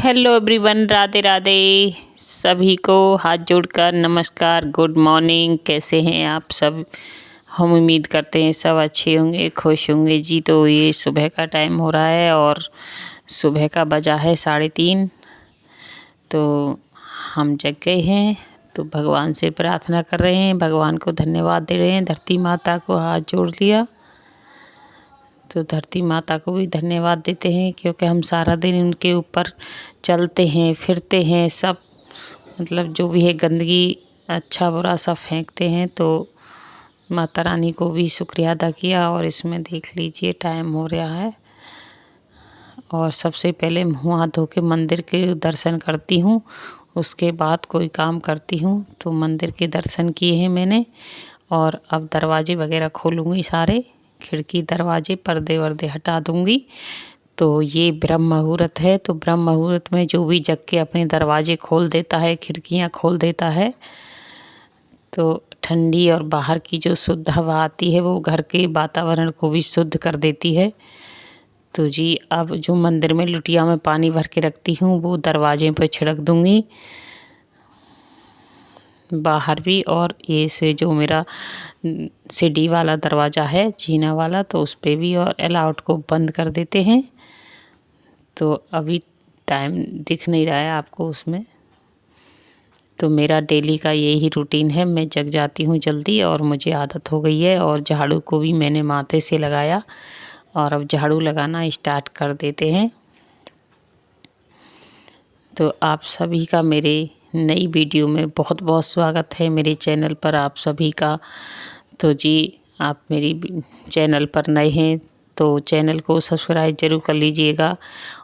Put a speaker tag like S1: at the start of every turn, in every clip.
S1: Hello everyone, Radhe Radhe. सभी को हाथ जोड़कर नमस्कार, गुड मॉर्निंग। कैसे हैं आप सब? हम उम्मीद करते हैं सब अच्छे होंगे, खुश होंगे जी। तो ये सुबह का टाइम हो रहा है और सुबह का बजा है 3:30। तो हम जग गए हैं, तो भगवान से प्रार्थना कर रहे हैं, भगवान को धन्यवाद दे रहे हैं। धरती माता को हाथ जोड़ लिया, तो धरती माता को भी धन्यवाद देते हैं, क्योंकि हम सारा दिन उनके ऊपर चलते हैं, फिरते हैं, सब मतलब जो भी है गंदगी अच्छा बुरा सब फेंकते हैं। तो माता रानी को भी शुक्रिया अदा किया। और इसमें देख लीजिए टाइम हो रहा है, और सबसे पहले मुँह हाथ धो के मंदिर के दर्शन करती हूँ, उसके बाद कोई काम करती हूँ। तो मंदिर के दर्शन किए हैं मैंने, और अब दरवाजे वगैरह खोलूँगी, सारे खिड़की दरवाजे पर्दे वर्दे हटा दूँगी। तो ये ब्रह्म मुहूर्त है, तो ब्रह्म मुहूर्त में जो भी जग के अपने दरवाजे खोल देता है, खिड़कियाँ खोल देता है, तो ठंडी और बाहर की जो शुद्ध हवा आती है वो घर के वातावरण को भी शुद्ध कर देती है। तो जी अब जो मंदिर में लुटिया में पानी भर के रखती हूँ वो दरवाजे पर छिड़क दूँगी, बाहर भी। और ये से जो मेरा सीढ़ी वाला दरवाज़ा है, जीना वाला, तो उस पर भी, और अलाउट को बंद कर देते हैं। तो अभी टाइम दिख नहीं रहा है आपको उसमें। तो मेरा डेली का यही रूटीन है, मैं जग जाती हूँ जल्दी और मुझे आदत हो गई है। और झाड़ू को भी मैंने माथे से लगाया, और अब झाड़ू लगाना स्टार्ट कर देते हैं। तो आप सभी का मेरे नई वीडियो में बहुत बहुत स्वागत है, मेरे चैनल पर आप सभी का। तो जी आप मेरी चैनल पर नए हैं तो चैनल को सब्सक्राइब ज़रूर कर लीजिएगा,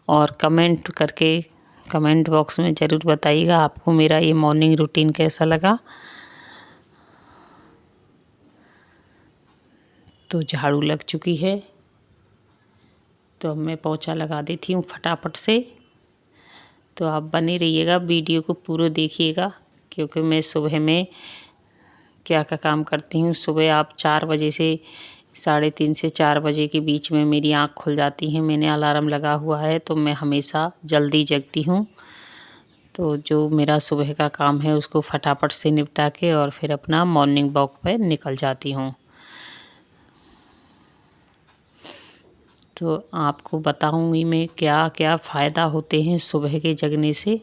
S1: और कमेंट करके कमेंट बॉक्स में ज़रूर बताइएगा आपको मेरा ये मॉर्निंग रूटीन कैसा लगा। तो झाड़ू लग चुकी है, तो अब मैं पोंछा लगा देती हूँ फटाफट से। तो आप बने रहिएगा, वीडियो को पूरा देखिएगा, क्योंकि मैं सुबह में क्या क्या काम करती हूँ। सुबह आप 4 बजे से 3:30 से 4 बजे के बीच में मेरी आँख खुल जाती है। मैंने अलार्म लगा हुआ है, तो मैं हमेशा जल्दी जगती हूँ। तो जो मेरा सुबह का काम है उसको फटाफट से निपटा के और फिर अपना मॉर्निंग वॉक पे निकल जाती हूँ। तो आपको बताऊँगी मैं क्या क्या फ़ायदा होते हैं सुबह के जगने से।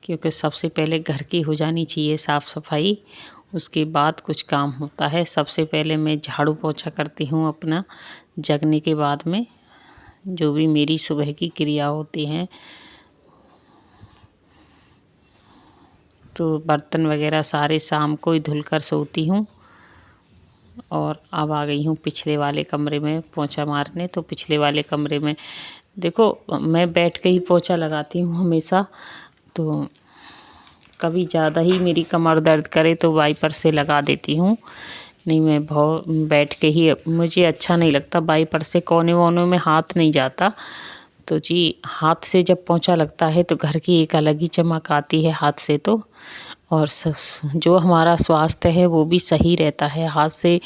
S1: क्योंकि सबसे पहले घर की हो जानी चाहिए साफ़ सफाई, उसके बाद कुछ काम होता है। सबसे पहले मैं झाड़ू पोंछा करती हूँ अपना जगने के बाद में, जो भी मेरी सुबह की क्रिया होती हैं। तो बर्तन वगैरह सारे शाम को ही धुल कर सोती हूँ। और अब आ गई हूँ पिछले वाले कमरे में पोंछा मारने। तो पिछले वाले कमरे में देखो, मैं बैठ के ही पोंछा लगाती हूँ हमेशा। तो कभी ज़्यादा ही मेरी कमर दर्द करे तो वाइपर से लगा देती हूँ, नहीं मैं बहुत बैठ के ही, मुझे अच्छा नहीं लगता वाइपर से, कोने वोने में हाथ नहीं जाता। तो जी हाथ से जब पोंछा लगता है तो घर की एक अलग ही चमक आती है हाथ से। तो और जो हमारा स्वास्थ्य है वो भी सही रहता है। हाथ से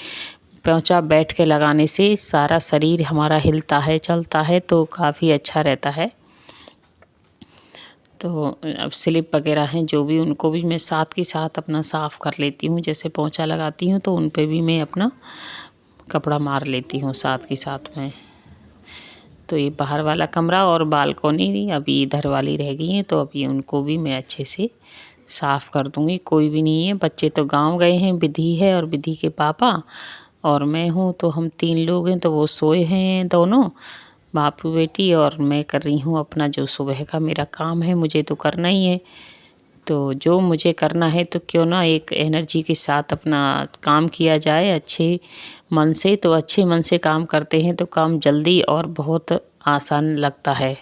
S1: पोंछा बैठ के लगाने से सारा शरीर हमारा हिलता है, चलता है, तो काफ़ी अच्छा रहता है। तो अब स्लिप वगैरह हैं जो भी, उनको भी मैं साथ के साथ अपना साफ़ कर लेती हूँ। जैसे पोंछा लगाती हूँ तो उन पे भी मैं अपना कपड़ा मार लेती हूँ साथ के साथ में। तो ये बाहर वाला कमरा और बालकोनी अभी इधर वाली रह गई हैं, तो अभी उनको भी मैं अच्छे से साफ़ कर दूँगी। कोई भी नहीं है, बच्चे तो गाँव गए हैं, विधि है और विधि के पापा और मैं हूँ। तो हम 3 लोग हैं, तो वो सोए हैं दोनों, बापू बेटी, और मैं कर रही हूँ अपना जो सुबह का मेरा काम है, मुझे तो करना ही है। तो जो मुझे करना है तो क्यों ना एक एनर्जी के साथ अपना काम किया जाए अच्छे मन से। तो अच्छे मन से काम करते हैं तो काम जल्दी और बहुत आसान लगता है।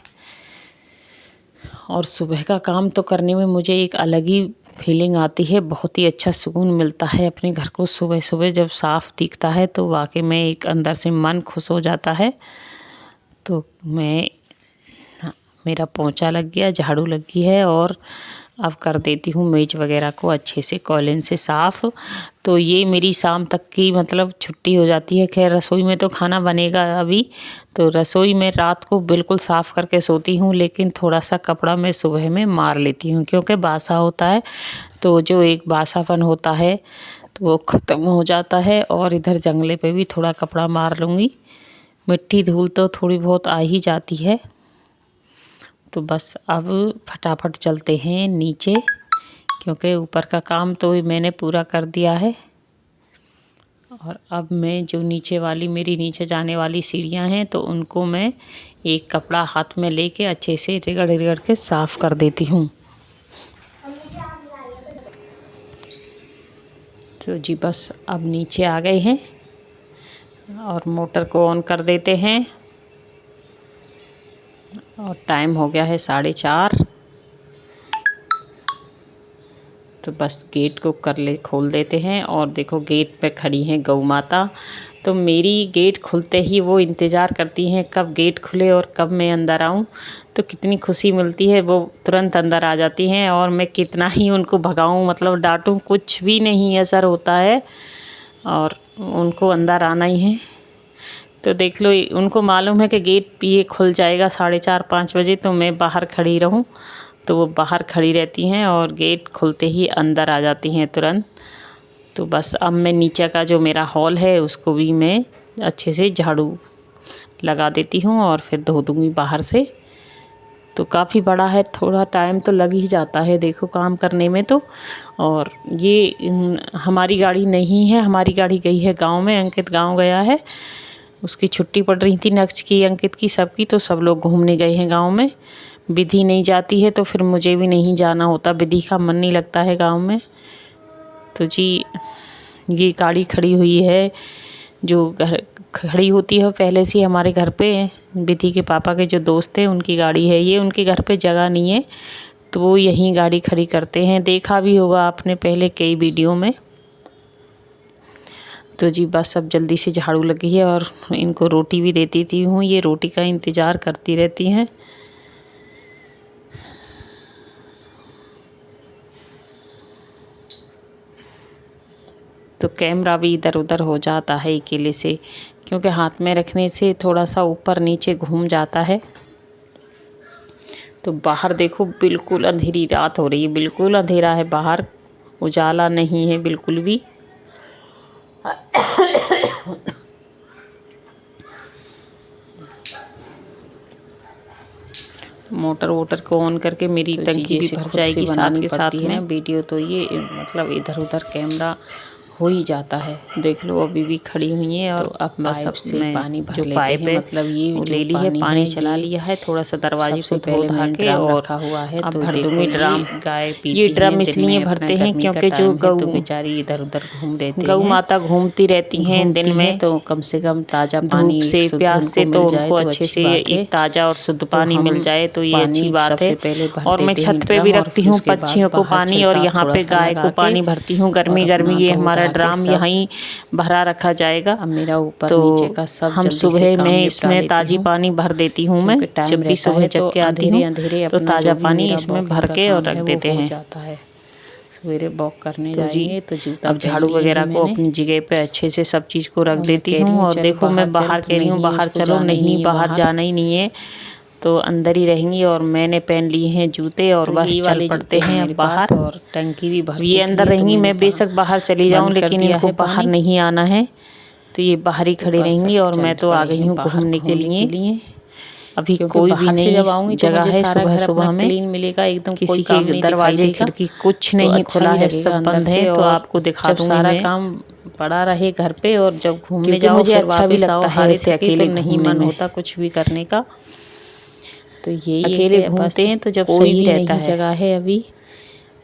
S1: और सुबह का काम तो करने में मुझे एक अलग ही फीलिंग आती है, बहुत ही अच्छा सुकून मिलता है। अपने घर को सुबह सुबह जब साफ़ दिखता है तो वाकई में एक अंदर से मन खुश हो जाता है। तो मेरा पोंछा लग गया, झाड़ू लग गई है, और अब कर देती हूँ मेज वगैरह को अच्छे से कॉलिन से साफ़। तो ये मेरी शाम तक की मतलब छुट्टी हो जाती है। खैर रसोई में तो खाना बनेगा अभी, तो रसोई में रात को बिल्कुल साफ़ करके सोती हूँ, लेकिन थोड़ा सा कपड़ा मैं सुबह में मार लेती हूँ क्योंकि बासा होता है। तो जो एक बासापन होता है तो वो ख़त्म हो जाता है। और इधर जंगले पे भी थोड़ा कपड़ा मार लूँगी। मिट्टी धूल तो थोड़ी बहुत आ ही जाती है। तो बस अब फटाफट चलते हैं नीचे, क्योंकि ऊपर का काम तो मैंने पूरा कर दिया है। और अब मैं जो मेरी नीचे जाने वाली सीढ़ियाँ हैं, तो उनको मैं एक कपड़ा हाथ में लेके अच्छे से रगड़ रगड़ के साफ़ कर देती हूँ। तो जी बस अब नीचे आ गए हैं और मोटर को ऑन कर देते हैं। और टाइम हो गया है 4:30। तो बस गेट को खोल देते हैं। और देखो गेट पे खड़ी हैं गौ माता। तो मेरी गेट खुलते ही वो इंतज़ार करती हैं कब गेट खुले और कब मैं अंदर आऊं। तो कितनी खुशी मिलती है, वो तुरंत अंदर आ जाती हैं। और मैं कितना ही उनको भगाऊं, मतलब डांटूं, कुछ भी नहीं असर होता है और उनको अंदर आना ही है। तो देख लो, उनको मालूम है कि गेट ये खुल जाएगा 4:30-5 बजे, तो मैं बाहर खड़ी रहूं। तो वो बाहर खड़ी रहती हैं और गेट खुलते ही अंदर आ जाती हैं तुरंत। तो बस अब मैं नीचे का जो मेरा हॉल है उसको भी मैं अच्छे से झाड़ू लगा देती हूँ और फिर धो दूँगी बाहर से। तो काफ़ी बड़ा है, थोड़ा टाइम तो लग ही जाता है देखो काम करने में। तो और ये हमारी गाड़ी नहीं है, हमारी गाड़ी गई है गाँव में। अंकित गाँव गया है, उसकी छुट्टी पड़ रही थी नेक्स्ट की, अंकित की, सबकी। तो सब लोग घूमने गए हैं गाँव में। विधि नहीं जाती है तो फिर मुझे भी नहीं जाना होता, विधि का मन नहीं लगता है गाँव में। तो जी ये गाड़ी खड़ी हुई है, जो घर खड़ी होती है पहले से हमारे घर पे। विधि के पापा के जो दोस्त हैं उनकी गाड़ी है ये, उनके घर पे जगह नहीं है तो वो यहीं गाड़ी खड़ी करते हैं। देखा भी होगा आपने पहले कई वीडियो में। तो जी बस अब जल्दी से झाड़ू लगी है और इनको रोटी भी देती हूँ। ये रोटी का इंतज़ार करती रहती हैं। तो कैमरा भी इधर उधर हो जाता है अकेले से, क्योंकि हाथ में रखने से थोड़ा सा ऊपर नीचे घूम जाता है। तो बाहर देखो बिल्कुल अंधेरी रात हो रही है, बिल्कुल अंधेरा है बाहर, उजाला नहीं है बिल्कुल भी। मोटर को ऑन करके मेरी टंकी भी भर जाएगी साथ के साथ में। वीडियो तो ये मतलब इधर उधर कैमरा हो ही जाता है। देख लो अभी भी खड़ी हुई है। और अब बस सबसे पानी भर लेते पाइप हैं, मतलब ये ले ली है, पानी चला लिया है। थोड़ा सा दरवाजे को पहले धो के और रखा हुआ है। अब भर दूंगी ड्राम। गाय पीती है, ये ड्रम इसलिए भरते हैं क्योंकि जो गौ बेचारी इधर उधर घूम रहती है, गौ माता घूमती रहती हैं दिन में, तो कम से कम ताज़ा पानी से, प्यास से तो उनको अच्छे से एक ताज़ा और शुद्ध पानी मिल जाए तो ये अच्छी बात है। और मैं छत पे भी रखती हूँ पक्षियों को पानी, और यहाँ पे गाय को पानी भरती हूँ। गर्मी ये हमारा ड्राम यहीं भरा रखा जाएगा। अब मेरा ऊपर तो नीचे का सब हम सुबह में इसमें ताज़ी पानी भर देती हूँ। मैं जब भी सुबह जग के आती हूँ तो ताज़ा पानी इसमें भर के और रख देते हैं। सवेरे वॉक करने जाएंगे तो जूता, अब झाड़ू वगैरह को अपनी जगह पे अच्छे से सब चीज़ को रख देती हूँ। और देखो मैं बाहर कह रही हूँ, बाहर चलो, नहीं बाहर जाना ही नहीं है, तो अंदर ही रहेंगी। और मैंने पहन लिए हैं जूते और बस चल पड़ते हैं अब बाहर। और टंकी भी भर, ये अंदर रहेंगी, मैं बेशक बाहर चली जाऊं लेकिन इनको बाहर नहीं आना है, तो ये बाहर ही खड़ी रहेंगी। और मैं तो आ गई हूँ घूमने के लिए। अभी कोई भी नहीं, जब आऊँगी जगह है सुबह सुबह में क्लीन मिलेगा एकदम, किसी के दरवाजे खिड़की कुछ नहीं खुला है, सब बंद है। तो आपको दिखा दूँगी, सारा काम पड़ा रहे घर पे। और जब घूमने जाओ मुझे अच्छा भी लगता है, ऐसे अकेले नहीं मन होता कुछ भी करने का। तो यही अकेले घूमते हैं तो जब सही रहता है, जगह है अभी।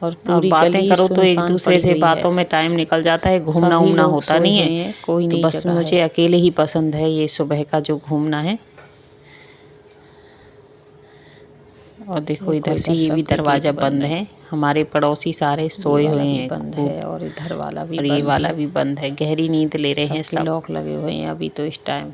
S1: और पूरी बातें करो तो एक दूसरे से बातों में टाइम निकल जाता है, घूमना उमना होता नहीं है, कोई नहीं। बस मुझे अकेले ही पसंद है ये सुबह का जो घूमना है। और देखो इधर से ये भी दरवाज़ा बंद है, हमारे पड़ोसी सारे सोए हुए हैं, बंद है। और इधर वाला भी, और ये वाला भी बंद है, गहरी नींद ले रहे हैं सब, लॉक लगे हुए हैं अभी तो इस टाइम।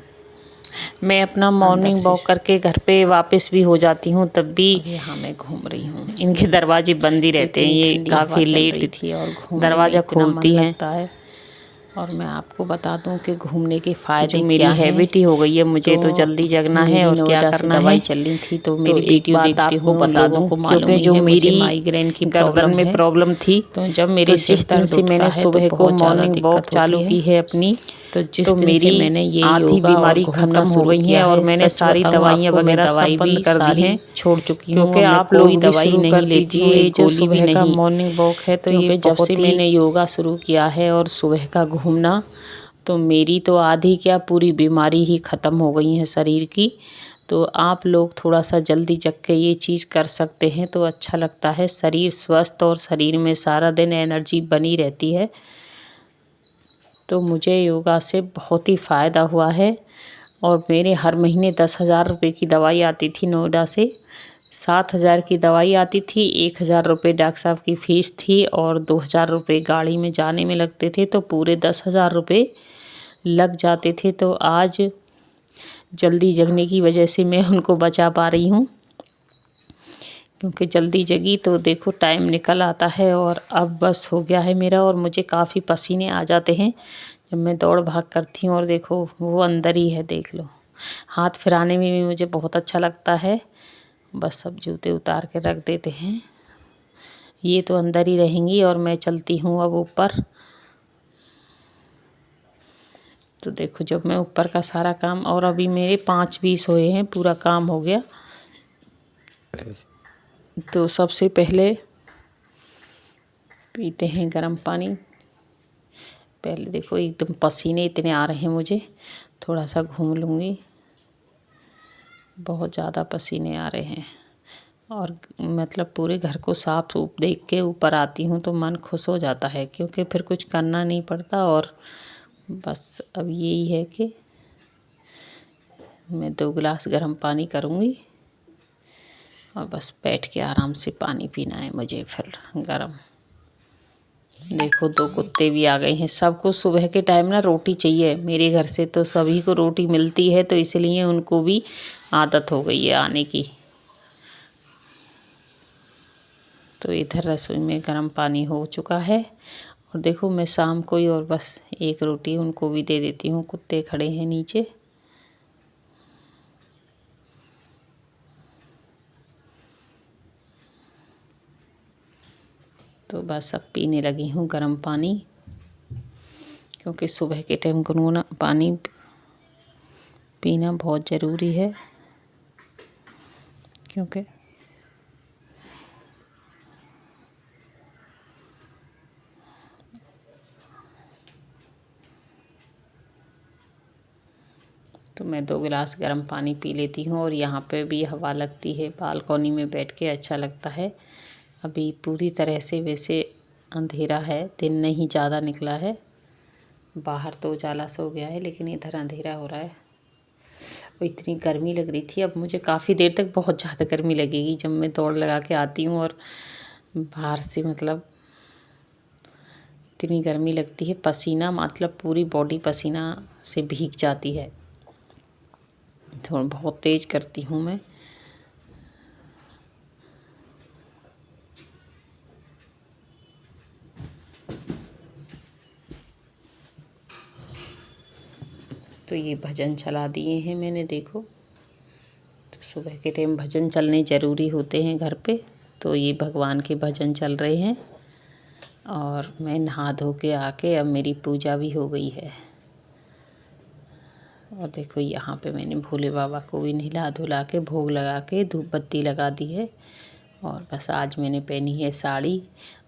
S1: मैं अपना मॉर्निंग वॉक करके घर पे वापस भी हो जाती हूँ, तब भी यहाँ मैं घूम रही हूँ। इनके दरवाजे बंद ही रहते हैं, ये काफ़ी लेट थी और दरवाज़ा खोलती हैं। और मैं आपको बता दूं कि घूमने के फ़ायदे मेरी हैबिट ही हो गई है, मुझे तो जल्दी जगना है और क्या करना है। दवाई चल रही थी तो मेरी वीडियो देखती हूँ, बता दूं क्योंकि जो मेरी माइग्रेन की गर्दन में प्रॉब्लम थी, तो जब मेरे जिस दिन से मैंने सुबह को मॉर्निंग वॉक चालू की है अपनी, तो मेरी मैंने ये आधी बीमारी खत्म हो गई है और मैंने सारी दवाइयाँ वगैरह सब बंद कर दी हैं, छोड़ चुकी हूँ। क्योंकि आप लोग दवाई नहीं लेती हूँ, ये जो सुबह का मॉर्निंग वॉक है तो ये जब से मैंने योगा शुरू किया है और सुबह का घूमना, तो मेरी तो आधी क्या पूरी बीमारी ही ख़त्म हो गई है शरीर की। तो आप लोग थोड़ा सा जल्दी जग के ये चीज़ कर सकते हैं तो अच्छा लगता है, शरीर स्वस्थ और शरीर में सारा दिन एनर्जी बनी रहती है। तो मुझे योगा से बहुत ही फ़ायदा हुआ है और मेरे हर महीने 10,000 रुपये की दवाई आती थी नोएडा से, 7,000 की दवाई आती थी, 1,000 रुपये डॉक्टर साहब की फ़ीस थी और 2,000 रुपये गाड़ी में जाने में लगते थे, तो पूरे 10,000 रुपये लग जाते थे। तो आज जल्दी जगने की वजह से मैं उनको बचा पा रही हूँ, क्योंकि जल्दी जगी तो देखो टाइम निकल आता है और अब बस हो गया है मेरा। और मुझे काफ़ी पसीने आ जाते हैं जब मैं दौड़ भाग करती हूँ और देखो वो अंदर ही है, देख लो। हाथ फिराने में भी मुझे बहुत अच्छा लगता है। बस सब जूते उतार के रख देते हैं, ये तो अंदर ही रहेंगी और मैं चलती हूँ अब ऊपर। तो देखो जब मैं ऊपर का सारा काम, और अभी मेरे 5:20 हुए हैं, पूरा काम हो गया। तो सबसे पहले पीते हैं गर्म पानी। पहले देखो एकदम पसीने इतने आ रहे हैं मुझे, थोड़ा सा घूम लूँगी, बहुत ज़्यादा पसीने आ रहे हैं। और मतलब पूरे घर को साफ सूफ देख के ऊपर आती हूँ तो मन खुश हो जाता है, क्योंकि फिर कुछ करना नहीं पड़ता। और बस अब यही है कि मैं 2 गिलास गर्म पानी करूँगी और बस बैठ के आराम से पानी पीना है मुझे फिर गरम। देखो 2 कुत्ते भी आ गए हैं। सबको सुबह के टाइम ना रोटी चाहिए, मेरे घर से तो सभी को रोटी मिलती है, तो इसलिए उनको भी आदत हो गई है आने की। तो इधर रसोई में गर्म पानी हो चुका है और देखो मैं शाम को ही और बस 1 रोटी उनको भी दे देती हूँ। कुत्ते खड़े हैं नीचे। तो बस अब पीने लगी हूँ गर्म पानी, क्योंकि सुबह के टाइम गुनगुना पानी पीना बहुत ज़रूरी है। क्योंकि तो मैं 2 गिलास गर्म पानी पी लेती हूँ और यहाँ पे भी हवा लगती है, बालकनी में बैठ के अच्छा लगता है। अभी पूरी तरह से वैसे अंधेरा है, दिन नहीं ज़्यादा निकला है, बाहर तो उजाला सा हो गया है, लेकिन इधर अंधेरा हो रहा है। और इतनी गर्मी लग रही थी, अब मुझे काफ़ी देर तक बहुत ज़्यादा गर्मी लगेगी जब मैं दौड़ लगा के आती हूँ और बाहर से मतलब इतनी गर्मी लगती है, पसीना मतलब पूरी बॉडी पसीना से भीग जाती है। थोड़ा बहुत तेज़ करती हूँ मैं। तो ये भजन चला दिए हैं मैंने, देखो। तो सुबह के टाइम भजन चलने ज़रूरी होते हैं घर पे, तो ये भगवान के भजन चल रहे हैं। और मैं नहा धो के आके अब मेरी पूजा भी हो गई है। और देखो यहाँ पे मैंने भोले बाबा को भी नहला धुला के भोग लगा के धूप बत्ती लगा दी है। और बस आज मैंने पहनी है साड़ी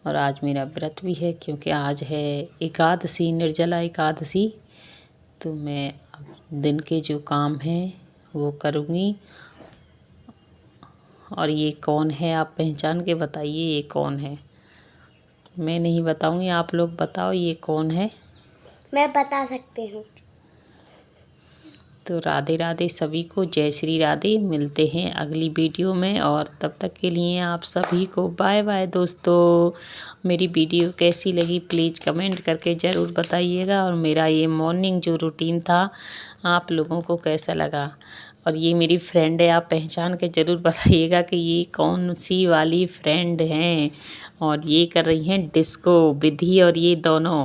S1: और आज मेरा व्रत भी है, क्योंकि आज है एकादशी, निर्जला एकादशी। तो मैं अब दिन के जो काम हैं वो करूँगी। और ये कौन है, आप पहचान के बताइए ये कौन है। मैं नहीं बताऊँगी, आप लोग बताओ ये कौन है।
S2: मैं बता सकती हूँ।
S1: तो राधे राधे सभी को, जय श्री राधे। मिलते हैं अगली वीडियो में और तब तक के लिए आप सभी को बाय बाय दोस्तों। मेरी वीडियो कैसी लगी प्लीज़ कमेंट करके ज़रूर बताइएगा, और मेरा ये मॉर्निंग जो रूटीन था आप लोगों को कैसा लगा। और ये मेरी फ्रेंड है, आप पहचान के ज़रूर बताइएगा कि ये कौन सी वाली फ्रेंड हैं। और ये कर रही हैं डिस्को, विधि और ये दोनों।